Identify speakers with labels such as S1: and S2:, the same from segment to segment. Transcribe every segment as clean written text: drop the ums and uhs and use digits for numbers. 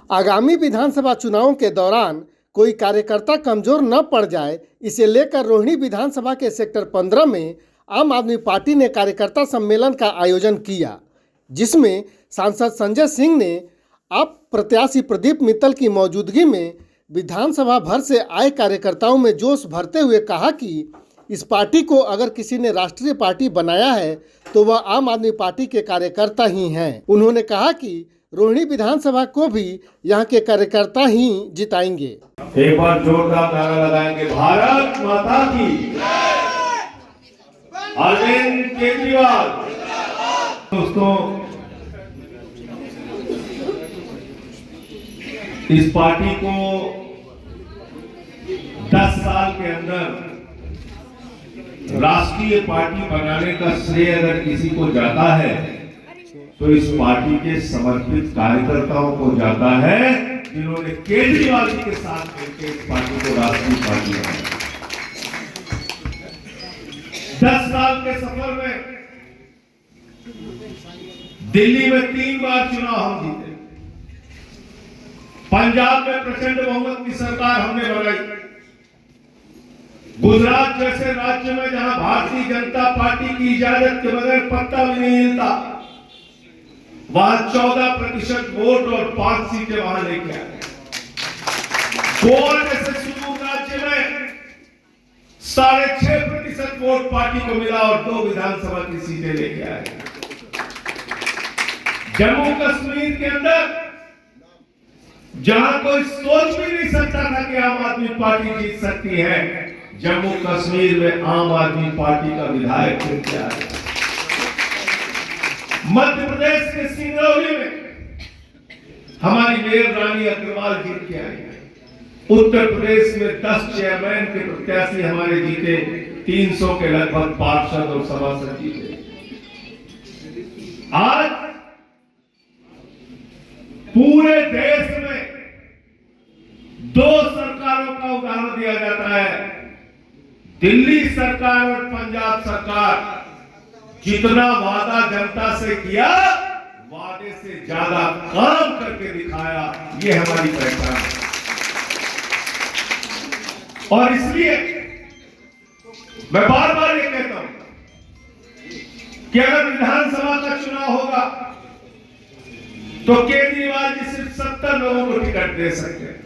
S1: आगामी विधानसभा चुनावों के दौरान कोई कार्यकर्ता कमजोर न पड़ जाए, इसे लेकर रोहिणी विधानसभा के सेक्टर 15 में आम आदमी पार्टी ने कार्यकर्ता सम्मेलन का आयोजन किया, जिसमें सांसद संजय सिंह ने आप प्रत्याशी प्रदीप मित्तल की मौजूदगी में विधानसभा भर से आए कार्यकर्ताओं में जोश भरते हुए कहा कि इस पार्टी को अगर किसी ने राष्ट्रीय पार्टी बनाया है तो वह आम आदमी पार्टी के कार्यकर्ता ही हैं। उन्होंने कहा कि रोहिणी विधानसभा को भी यहाँ के कार्यकर्ता ही जिताएंगे।
S2: एक बार जोरदार नारा लगाएंगे, भारत माता की अरविंद केजरीवाल। दोस्तों, इस पार्टी को 10 साल के अंदर राष्ट्रीय पार्टी बनाने का श्रेय अगर किसी को जाता है तो इस पार्टी के समर्पित कार्यकर्ताओं को जाता है, जिन्होंने केजरीवाल जी के साथ मिलकर इस पार्टी को राष्ट्रीय पार्टी बनाया। 10 साल के सफर में दिल्ली में 3 बार चुनाव हम जीते, पंजाब में प्रचंड बहुमत की सरकार हमने बनाई, गुजरात जैसे राज्य में जहां भारतीय जनता पार्टी की इजाजत के बगैर पत्ता भी नहीं हिलता, वहां 14% वोट और 5 सीटें वहां लेके आए। गोवा जैसे सुदूर राज्य में 6.5% वोट पार्टी को मिला और 2 विधानसभा की सीटें लेके आए। जम्मू कश्मीर के अंदर जहां कोई सोच भी नहीं सकता था कि आम आदमी पार्टी जीत सकती है, जम्मू कश्मीर में आम आदमी पार्टी का विधायक जीत के आया। मध्य प्रदेश के सिंगरौली में हमारी मेयर रानी अग्रवाल जीत के आई है। उत्तर प्रदेश में 10 चेयरमैन के प्रत्याशी हमारे जीते, 300 के लगभग पार्षद और सभासद जीते। आज पूरे देश में 2 सरकारों का उदाहरण दिया जाता है, दिल्ली सरकार और पंजाब सरकार। जितना वादा जनता से किया, वादे से ज्यादा काम करके दिखाया, ये हमारी पहचान है। और इसलिए मैं बार बार ये कहता हूं कि अगर विधानसभा का चुनाव होगा तो केजरीवाल जी सिर्फ 70 लोगों को टिकट दे सकते हैं।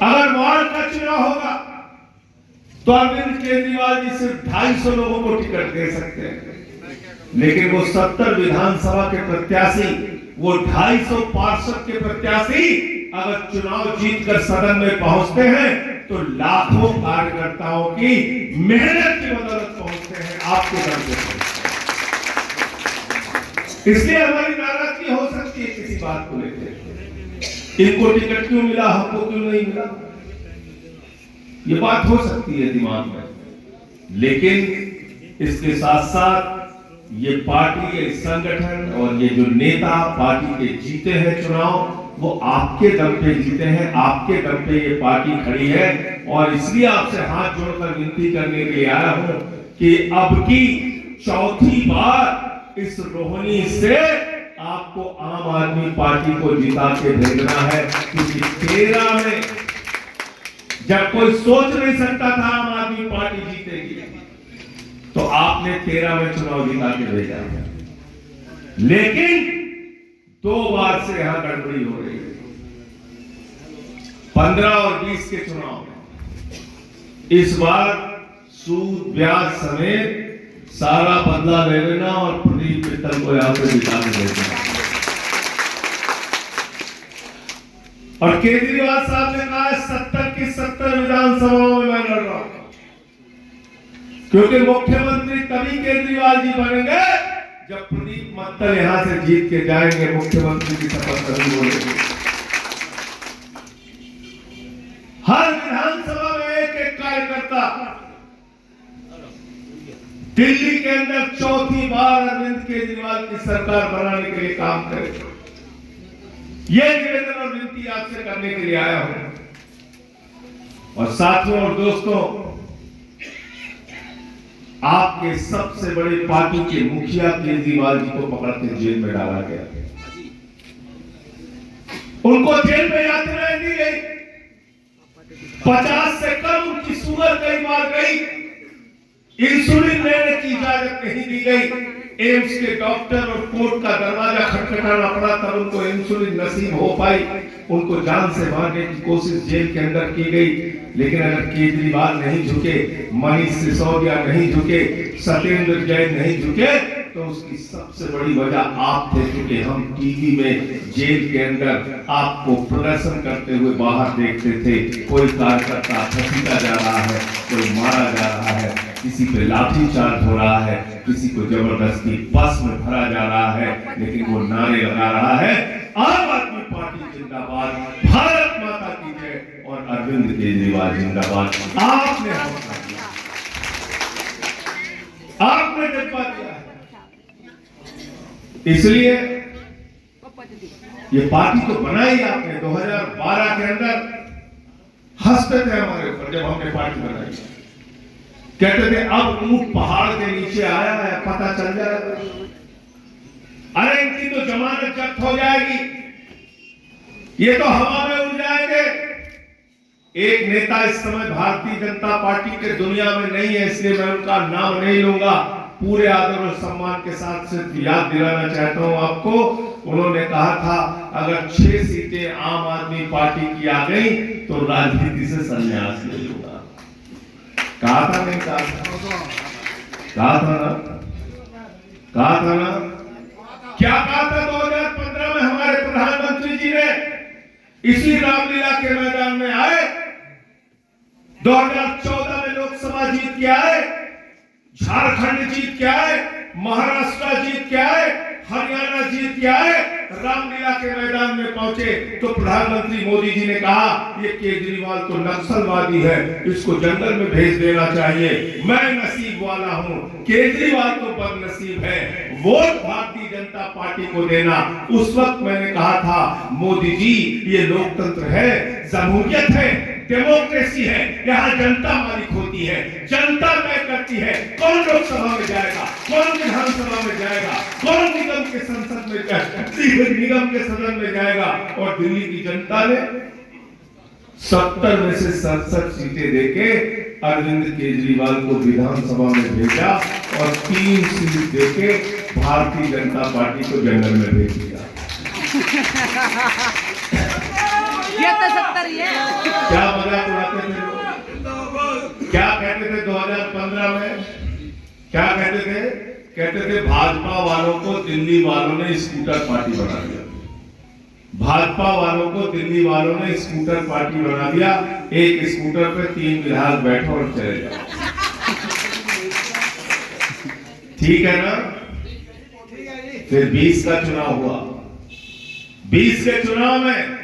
S2: अगर वार्ड का चुनाव होगा तो अरविंद केजरीवाल जी सिर्फ 250 लोगों को टिकट दे सकते हैं। लेकिन वो 70 विधानसभा के प्रत्याशी, वो 250 पार्षद के प्रत्याशी अगर चुनाव जीतकर सदन में पहुंचते हैं तो लाखों कार्यकर्ताओं की मेहनत की बदौलत पहुंचते हैं, आपके दम से। इसलिए हमारी नाराजगी हो सकती है किसी बात को लेकर, इनको टिकट क्यों मिला, हमको क्यों नहीं मिला, ये बात हो सकती है दिमाग में। लेकिन इसके साथ साथ ये पार्टी, ये संगठन और ये जो नेता पार्टी के जीते हैं चुनाव, वो आपके दम पे जीते हैं, आपके दम पे ये पार्टी खड़ी है। और इसलिए आपसे हाथ जोड़कर विनती करने के लिए आया हूं कि अब की चौथी बार इस रोहिणी से आपको आम आदमी पार्टी को जिता के भेजना है, क्योंकि 13 में जब कोई सोच नहीं सकता था आम आदमी पार्टी जीतेगी, तो आपने 13 में चुनाव जिता के भेजा। लेकिन 2 बार से यहां गड़बड़ी हो रही है, 15 और 20 के चुनाव में। इस बार सूद ब्याज समेत सारा बदला ले लेना और प्रदीप मित्तल को यहां से जिता के भेजना। और केजरीवाल साहब ने कहा 70 की 70 विधानसभाओं में मैं लड़ रहा हूं, क्योंकि मुख्यमंत्री तभी केजरीवाल जी बनेंगे जब प्रदीप मित्तल यहां से जीत के जाएंगे, मुख्यमंत्री की शपथ तभी बोलेंगे। हर विधानसभा में एक कार्यकर्ता दिल्ली के अंदर चौथी बार अरविंद केजरीवाल की सरकार बनाने के लिए काम करे। यह निवेदन और विनती आपसे करने के लिए आया हूं। और साथियों और दोस्तों, आपके सबसे बड़े पार्टी के मुखिया केजरीवाल जी को पकड़ के जेल में डाला गया। उनको जेल में यातनाएं दी गई, 50 से कम उनकी शुगर कई बार गई, इंसुलिन लेने की इजाजत नहीं दी गई। एम्स के डॉक्टर और कोर्ट का दरवाजा खटखटाना पड़ा तब उनको इंसुलिन नसीब हो पाई। उनको जान से मारने की कोशिश जेल के अंदर की गई। लेकिन अगर केजरीवाल नहीं झुके, मनीष सिसोदिया नहीं झुके, सत्येंद्र जैन नहीं झुके, तो उसकी सबसे बड़ी वजह आप थे, क्योंकि हम टीवी में जेल के अंदर आपको प्रदर्शन करते हुए बाहर देखते थे। कोई कार्यकर्ता घसीटा जा रहा है, कोई मारा जा रहा है, किसी पे लाठीचार्ज हो रहा है, किसी को जबरदस्ती बस में भरा जा रहा है, लेकिन वो नारे लगा रहा है, आम आदमी पार्टी जिंदाबाद, भारत माता की जय और अरविंद केजरीवाल जिंदाबाद। आपने हौसला दिया, आपने जज्बा दिया है। इसलिए ये पार्टी तो बनाई आपने 2012 के अंदर। हंसते थे हमारे ऊपर जब हमने पार्टी बनाई, कहते थे अब ऊंट पहाड़ के नीचे आया है, पता चल जाएगा, अरे इनकी तो जमानत जब्त हो जाएगी, ये तो हवा में उड़ जाएंगे। एक नेता इस समय भारतीय जनता पार्टी के दुनिया में नहीं है, इसलिए मैं उनका नाम नहीं लूंगा। पूरे आदर और सम्मान के साथ सिर्फ याद दिलाना चाहता हूं आपको, उन्होंने कहा था अगर 6 सीटें आम आदमी पार्टी की आ गई तो राजनीति से संन्यास ले लूंगा। कहा था नहीं कहा था? कहा था ना? कहा था ना? क्या कहा था 2015 में हमारे प्रधानमंत्री जी ने? इसी रामलीला के मैदान में आए, 2014 में लोकसभा जीत के आए, झारखंड जीत के आए, महाराष्ट्र जीत के आए, हरियाणा जीत के आए, रामलीला के मैदान में पहुंचे तो प्रधानमंत्री मोदी जी ने कहा ये केजरीवाल तो नक्सलवादी है, इसको जंगल में भेज देना चाहिए। मैं नसीब वाला हूं, केजरीवाल तो बदनसीब है, वोट भारतीय जनता पार्टी को देना। उस वक्त मैंने कहा था मोदी जी ये लोकतंत्र है, जमहूरियत है, डेमोक्रेसी है, यहाँ जनता मालिक होती है, जनता तय करती है कौन लोकसभा में जाएगा, कौन विधानसभा में जाएगा, कौन निगम के संसद में निगम के सदन में जाएगा। और दिल्ली की जनता ने 70 में से 67 सीटें देके अरविंद केजरीवाल को विधानसभा में भेजा और 3 सीट देके भारतीय जनता पार्टी को जंगल में भेज दिया।
S3: ये तो 70 ही है।
S2: क्या मजाक उड़ाते थे लोग? क्या कहते थे 2015 में? क्या कहते थे? कहते थे भाजपा वालों को दिल्ली वालों ने स्कूटर पार्टी बना दिया। भाजपा वालों को दिल्ली वालों ने स्कूटर पार्टी बना दिया। एक स्कूटर पे 3 विधायक बैठो और चले जाओ। ठीक है ना? फिर 20 का चुनाव हुआ। 20 के चुनाव में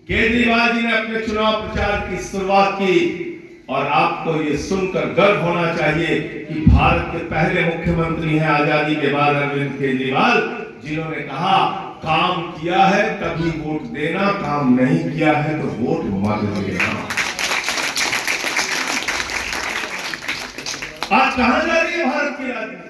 S2: केजरीवाल जी ने अपने चुनाव प्रचार की शुरुआत की और आपको ये सुनकर गर्व होना चाहिए कि भारत के पहले मुख्यमंत्री हैं आजादी के बाद अरविंद केजरीवाल, जिन्होंने कहा काम किया है तभी वोट देना, काम नहीं किया है तो वोट मत देना। आज कहां जा रही है भारत की राजनीति?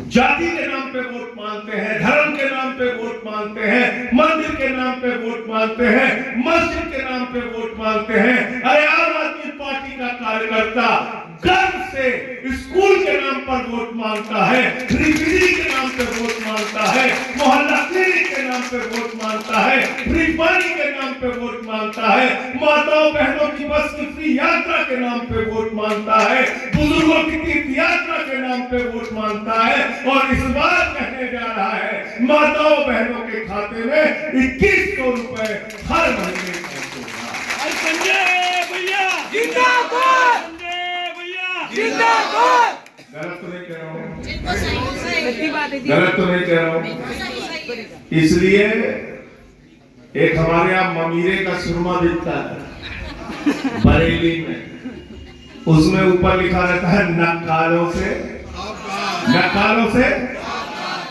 S2: जाति के नाम पे वोट मांगते हैं, धर्म के नाम पे वोट मांगते हैं, मंदिर के नाम पे वोट मांगते हैं, मस्जिद के नाम पे वोट मांगते हैं। अरे आम आदमी पार्टी का कार्यकर्ता गर्व से स्कूल के नाम पर वोट मांगता है, फ्री बिजली के नाम पे वोट मांगता है, मोहल्ला क्लिनिक के नाम पे वोट मांगता है, फ्री पानी के नाम पे वोट मांगता है, माताओं बहनों की बस की फ्री यात्रा के नाम पे वोट मांगता है, बुजुर्गों की तीर्थ यात्रा के नाम पे वोट मांगता है और इस बार कहने जा रहा है माताओं बहनों के खाते में 2100 रुपए हर महीने पहुंचेगा।
S3: संजय भैया जिंदाबाद, संजय भैया जिंदाबाद।
S2: गलत तो नहीं कह रहा हूँ?
S3: गलत
S2: तो नहीं कह रहा हूँ? इसलिए एक हमारे यहाँ ममीरे का सुरमा बिकता है बरेली में, उसमें ऊपर लिखा रहता है नक्कालों से।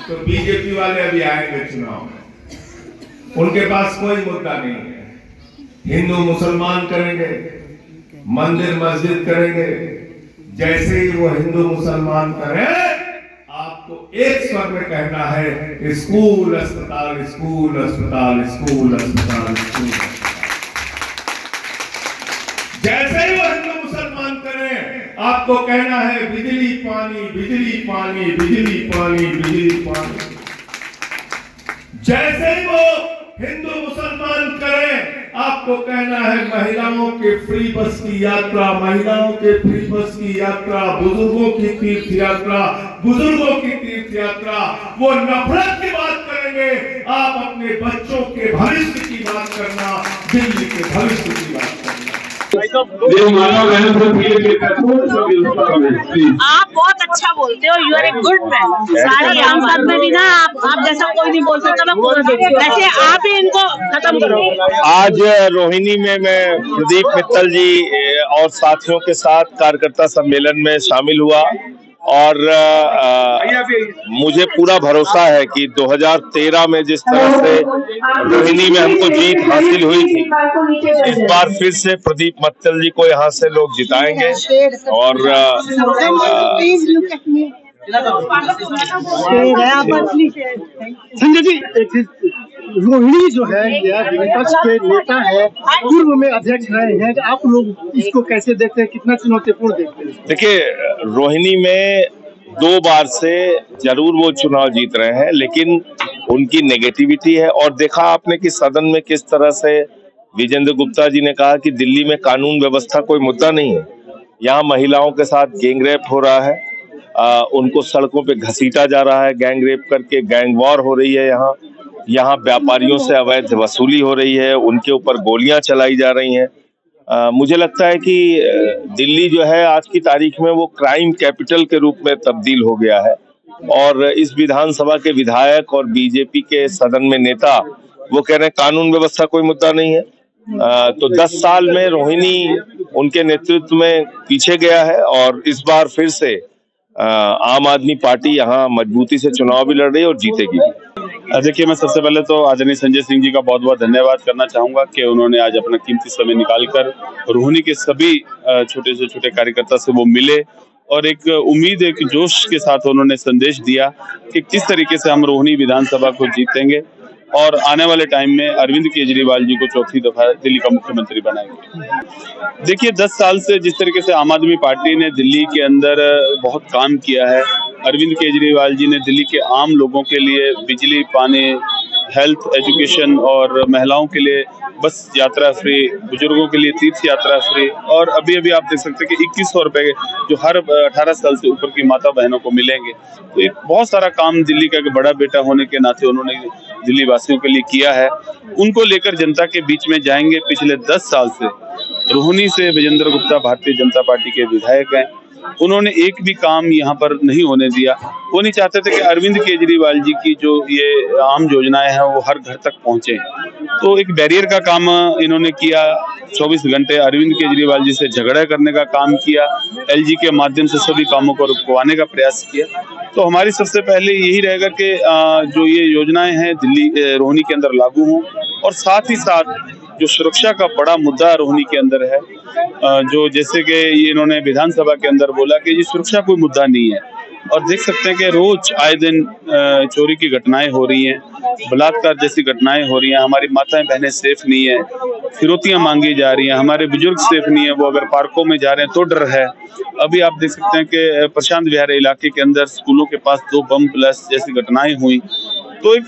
S2: तो बीजेपी वाले अभी आएंगे चुनाव में, उनके पास कोई मुद्दा नहीं है, हिंदू मुसलमान करेंगे, मंदिर मस्जिद करेंगे, जैसे ही वो हिंदू मुसलमान करें आपको आपको एक स्वर में कहना है, स्कूल अस्पताल, स्कूल अस्पताल, स्कूल अस्पताल, स्कूल। जैसे ही वो हिंदू मुसलमान करें, आपको कहना है बिजली पानी, बिजली पानी, बिजली पानी, बिजली पानी। जैसे ही वो हिंदू मुसलमान करें, आपको कहना है महिलाओं के फ्री बस की यात्रा, महिलाओं के फ्री बस की यात्रा, बुजुर्गों की तीर्थ यात्रा, बुजुर्गों की तीर्थ यात्रा। वो नफरत की बात करेंगे, आप अपने बच्चों के भविष्य की बात करना, दिल्ली के भविष्य की बात करना।
S4: आप बहुत अच्छा बोलते हो, you are a good man. सारे सांसद में भी ना आप जैसा कोई नहीं बोल सकता। मैं पूरा देखती हूँ, वैसे आप ही इनको खत्म करो।
S5: आज रोहिणी में मैं प्रदीप मित्तल जी और साथियों के साथ कार्यकर्ता सम्मेलन में शामिल हुआ और मुझे पूरा भरोसा है कि 2013 में जिस तरह से रोहिणी में हमको जीत हासिल हुई थी, इस बार फिर से प्रदीप मित्तल जी को यहाँ से लोग जिताएंगे। और
S6: संजय जी, रोहिणी जो है विपक्ष के नेता है, पूर्व में अध्यक्ष रहे हैं, आप लोग इसको कैसे देखते हैं, कितना चुनौतीपूर्ण देखते हैं?
S5: देखिए, रोहिणी में 2 बार से जरूर वो चुनाव जीत रहे हैं, लेकिन उनकी नेगेटिविटी है। और देखा आपने कि सदन में किस तरह से विजेंद्र गुप्ता जी ने कहा कि दिल्ली में कानून व्यवस्था कोई मुद्दा नहीं है, यहाँ महिलाओं के साथ गैंग रेप हो रहा है, उनको सड़कों पे घसीटा जा रहा है, गैंग रेप करके गैंग वॉर हो रही है, यहाँ व्यापारियों से अवैध वसूली हो रही है, उनके ऊपर गोलियां चलाई जा रही हैं। मुझे लगता है कि दिल्ली जो है आज की तारीख में वो क्राइम कैपिटल के रूप में तब्दील हो गया है। और इस विधानसभा के विधायक और बीजेपी के सदन में नेता वो कह रहे हैं कानून व्यवस्था कोई मुद्दा नहीं है। तो 10 साल में रोहिणी उनके नेतृत्व में पीछे गया है और इस बार फिर से आम आदमी पार्टी यहाँ मजबूती से चुनाव भी लड़ रही है और जीतेगी।
S7: देखिए, मैं सबसे पहले तो आदरणीय संजय सिंह जी का बहुत बहुत धन्यवाद करना चाहूंगा कि उन्होंने आज अपना कीमती समय निकालकर रोहिणी के सभी छोटे से छोटे कार्यकर्ता से वो मिले और एक उम्मीद, एक जोश के साथ उन्होंने संदेश दिया कि किस तरीके से हम रोहिणी विधानसभा को जीतेंगे और आने वाले टाइम में अरविंद केजरीवाल जी को चौथी दफा दिल्ली का मुख्यमंत्री बनाएंगे। देखिए, 10 साल से जिस तरीके से आम आदमी पार्टी ने दिल्ली के अंदर बहुत काम किया है, अरविंद केजरीवाल जी ने दिल्ली के आम लोगों के लिए बिजली, पानी, हेल्थ, एजुकेशन और महिलाओं के लिए बस यात्रा फ्री, बुजुर्गों के लिए तीर्थ यात्रा फ्री, और अभी अभी आप देख सकते हैं कि 2100 रुपए जो हर 18 साल से ऊपर की माता बहनों को मिलेंगे। तो एक बहुत सारा काम दिल्ली का एक बड़ा बेटा होने के नाते उन्होंने दिल्ली वासियों के लिए किया है। उनको लेकर जनता के बीच में जाएंगे। पिछले 10 साल से रोहिणी से विजेंद्र गुप्ता भारतीय जनता पार्टी के विधायक हैं, उन्होंने एक भी काम यहाँ पर नहीं होने दिया। वो नहीं चाहते थे कि अरविंद केजरीवाल जी की जो ये आम योजनाएं हैं वो हर घर तक पहुंचे। तो एक बैरियर का काम इन्होंने किया, 24 घंटे अरविंद केजरीवाल जी से झगड़ा करने का काम किया, एलजी के माध्यम से सभी कामों को रुकवाने का प्रयास किया। तो हमारी सबसे पहले यही रहेगा कि जो ये योजनाएं हैं दिल्ली रोहिणी के अंदर लागू हों, और साथ ही साथ जो सुरक्षा का बड़ा मुद्दा रोहिणी के अंदर है, जो जैसे कि इन्होंने विधानसभा के अंदर बोला कि ये सुरक्षा कोई मुद्दा नहीं है, और देख सकते हैं कि रोज आए दिन चोरी की घटनाएं हो रही हैं, बलात्कार जैसी घटनाएं हो रही हैं, हमारी माताएं बहनें सेफ नहीं है, फिरौतियां मांगी जा रही हैं, हमारे बुजुर्ग सेफ नहीं है, वो अगर पार्कों में जा रहे हैं तो डर है। अभी आप देख सकते हैं कि प्रशांत विहार इलाके के अंदर स्कूलों के पास 2 बम ब्लास्ट जैसी घटनाएं हुई। तो एक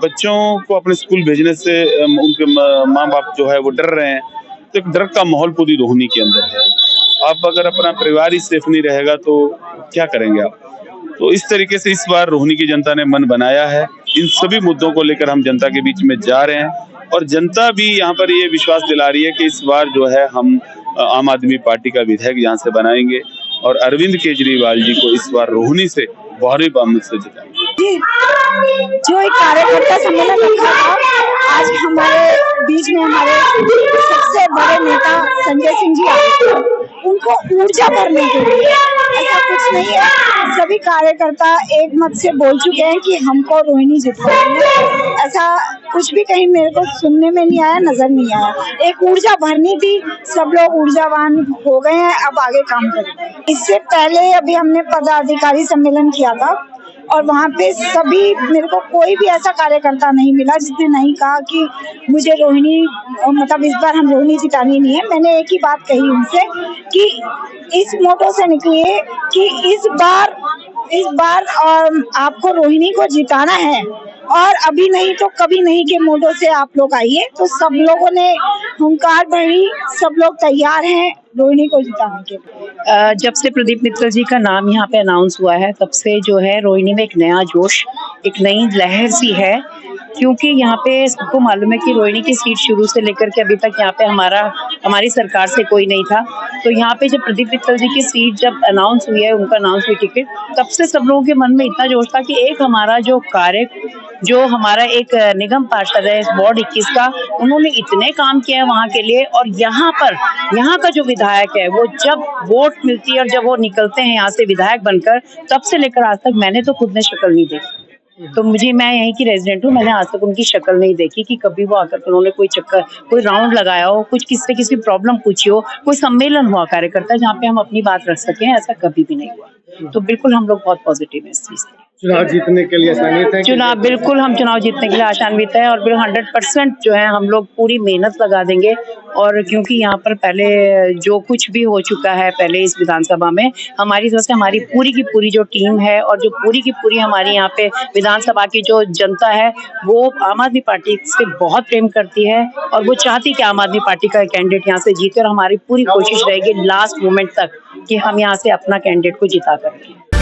S7: बच्चों को अपने स्कूल भेजने से उनके माँ बाप जो है वो डर रहे हैं। तो एक डर का माहौल पूरी रोहिणी के अंदर है। आप अगर अपना परिवार ही सेफ नहीं रहेगा तो क्या करेंगे आप? तो इस तरीके से इस बार रोहिणी की जनता ने मन बनाया है। इन सभी मुद्दों को लेकर हम जनता के बीच में जा रहे हैं, और जनता भी यहाँ पर ये विश्वास दिला रही है कि इस बार जो है हम आम आदमी पार्टी का विधायक यहाँ से बनाएंगे और अरविंद केजरीवाल जी को इस बार रोहिणी से भारी बहुमत से जिताएंगे।
S4: जो एक कार्यकर्ता सम्मेलन रखा था, आज हमारे बीच में हमारे सबसे बड़े नेता संजय सिंह जी आए थे। उनको ऊर्जा भरने के लिए, ऐसा कुछ नहीं है, सभी कार्यकर्ता एक मत से बोल चुके हैं कि हमको रोहिणी जिताएंगे। ऐसा कुछ भी कहीं मेरे को सुनने में नहीं आया, नजर नहीं आया। एक ऊर्जा भरनी थी, सब लोग ऊर्जावान हो गए हैं, अब आगे काम करें। इससे पहले अभी हमने पदाधिकारी सम्मेलन किया था और वहाँ पे सभी, मेरे को कोई भी ऐसा कार्यकर्ता नहीं मिला जिसने नहीं कहा कि मुझे रोहिणी, मतलब इस बार हम रोहिणी जितानी नहीं है। मैंने एक ही बात कही उनसे कि इस मोटो से निकलिए कि इस बार आपको रोहिणी को जिताना है और अभी नहीं तो कभी नहीं के मोटो से आप लोग आइए। तो सब लोगों ने हुंकार भरी, सब लोग तैयार हैं रोहिणी को जिताने के लिए।
S8: जब से प्रदीप मित्तल जी का नाम यहाँ पे अनाउंस हुआ है तब से जो है रोहिणी में एक नया जोश, एक नई लहर सी है, क्योंकि यहाँ पे सबको मालूम है कि रोहिणी की सीट शुरू से लेकर के अभी तक यहाँ पे हमारी सरकार से कोई नहीं था। तो यहाँ पे जब प्रदीप मित्तल जी की सीट जब अनाउंस हुई है, उनका अनाउंस हुई टिकट, तब से सब लोगों के मन में इतना जोश था कि एक हमारा जो हमारा एक निगम पार्षद है वार्ड 21 का, उन्होंने इतने काम किया है वहाँ के लिए। और यहाँ का जो विधायक है, वो जब वोट मिलती है और जब वो निकलते हैं यहाँ से विधायक बनकर, तब से लेकर आज तक मैंने तो खुद ने शक्ल नहीं देखी। तो मैं यहीं की रेजिडेंट हूँ, मैंने आज तक उनकी शक्ल नहीं देखी कि कभी वो आकर उन्होंने कोई राउंड लगाया हो, कुछ किसी प्रॉब्लम पूछी हो, कोई सम्मेलन हुआ कार्यकर्ता जहाँ पे हम अपनी बात रख सकें, ऐसा कभी भी नहीं हुआ। तो बिल्कुल हम लोग बहुत पॉजिटिव हैं इस चीज से।
S6: चुनाव जीतने के लिए आसान्वित है?
S8: बिल्कुल हम चुनाव जीतने के लिए आशान्वित है और बिल्कुल 100% जो है हम लोग पूरी मेहनत लगा देंगे। और क्योंकि यहाँ पर पहले जो कुछ भी हो चुका है पहले इस विधानसभा में, हमारी तरफ से हमारी पूरी की पूरी जो टीम है और जो पूरी की पूरी हमारी यहाँ पे विधानसभा की जो जनता है, वो आम आदमी पार्टी से बहुत प्रेम करती है और वो चाहती कि आम आदमी पार्टी का कैंडिडेट यहाँ से जीते। और हमारी पूरी कोशिश रहेगी लास्ट मोमेंट तक कि हम यहाँ से अपना कैंडिडेट को जिता कर रखें।